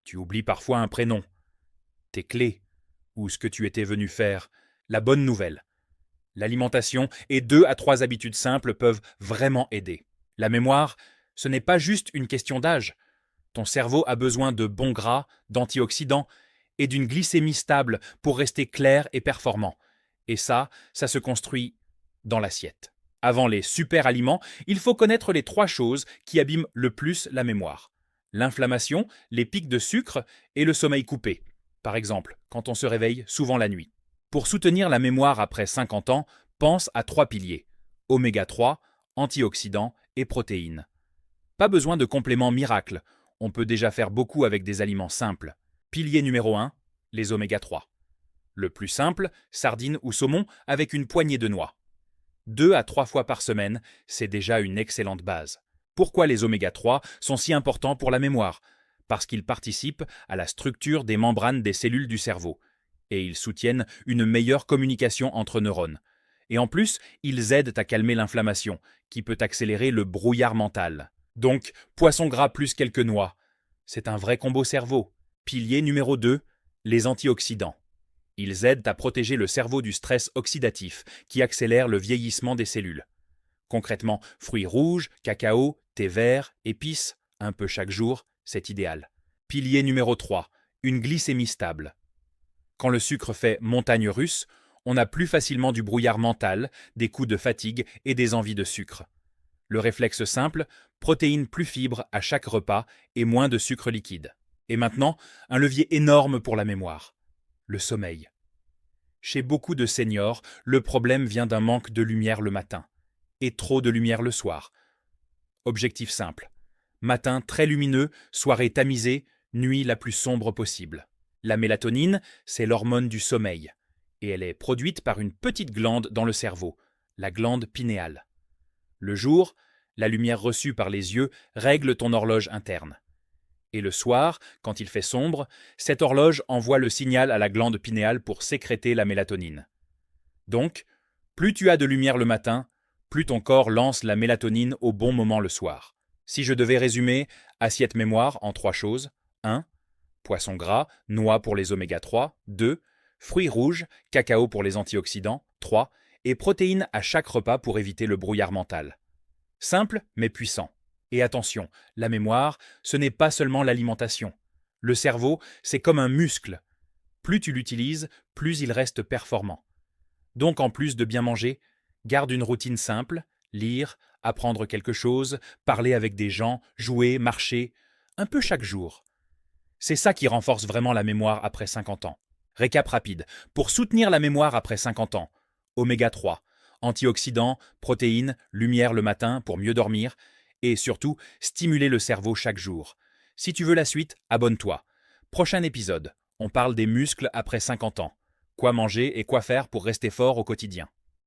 Tu oublies parfois un prénom, tes clés, ou ce que tu étais venu faire. La bonne nouvelle. L'alimentation et 2 à 3 habitudes simples peuvent vraiment aider. La mémoire, ce n'est pas juste une question d'âge. Ton cerveau a besoin de bons gras, d'antioxydants et d'une glycémie stable pour rester clair et performant. Et ça se construit dans l'assiette. Avant les super aliments, il faut connaître les 3 choses qui abîment le plus la mémoire. L'inflammation, les pics de sucre et le sommeil coupé. Par exemple, quand on se réveille souvent la nuit. Pour soutenir la mémoire après 50 ans, pense à 3 piliers. Oméga 3, antioxydants et protéines. Pas besoin de compléments miracles. On peut déjà faire beaucoup avec des aliments simples. Pilier numéro 1, les oméga 3. Le plus simple, sardines ou saumon avec une poignée de noix. 2 à 3 fois par semaine, c'est déjà une excellente base. Pourquoi les oméga 3 sont si importants pour la mémoire? Parce qu'ils participent à la structure des membranes des cellules du cerveau. Et ils soutiennent une meilleure communication entre neurones. Et en plus, ils aident à calmer l'inflammation, qui peut accélérer le brouillard mental. Donc, poisson gras plus quelques noix. C'est un vrai combo cerveau. Pilier numéro 2, les antioxydants. Ils aident à protéger le cerveau du stress oxydatif, qui accélère le vieillissement des cellules. Concrètement, fruits rouges, cacao, thé vert, épices, un peu chaque jour, c'est idéal. Pilier numéro 3, une glycémie stable. Quand le sucre fait montagne russe, on a plus facilement du brouillard mental, des coups de fatigue et des envies de sucre. Le réflexe simple, protéines plus fibres à chaque repas et moins de sucre liquide. Et maintenant, un levier énorme pour la mémoire. Le sommeil. Chez beaucoup de seniors, le problème vient d'un manque de lumière le matin et trop de lumière le soir. Objectif simple. Matin très lumineux, soirée tamisée, nuit la plus sombre possible. La mélatonine, c'est l'hormone du sommeil, et elle est produite par une petite glande dans le cerveau, la glande pinéale. Le jour, la lumière reçue par les yeux règle ton horloge interne. Et le soir, quand il fait sombre, cette horloge envoie le signal à la glande pinéale pour sécréter la mélatonine. Donc, plus tu as de lumière le matin, plus ton corps lance la mélatonine au bon moment le soir. Si je devais résumer, assiette mémoire en 3 choses. 1. Poisson gras, noix pour les oméga 3. 2. Fruits rouges, cacao pour les antioxydants. 3. Et protéines à chaque repas pour éviter le brouillard mental. Simple mais puissant. Et attention, la mémoire, ce n'est pas seulement l'alimentation. Le cerveau, c'est comme un muscle. Plus tu l'utilises, plus il reste performant. Donc en plus de bien manger, garde une routine simple, lire, apprendre quelque chose, parler avec des gens, jouer, marcher, un peu chaque jour. C'est ça qui renforce vraiment la mémoire après 50 ans. Récap rapide. Pour soutenir la mémoire après 50 ans, oméga 3, antioxydants, protéines, lumière le matin pour mieux dormir, et surtout, stimuler le cerveau chaque jour. Si tu veux la suite, abonne-toi. Prochain épisode, on parle des muscles après 50 ans. Quoi manger et quoi faire pour rester fort au quotidien.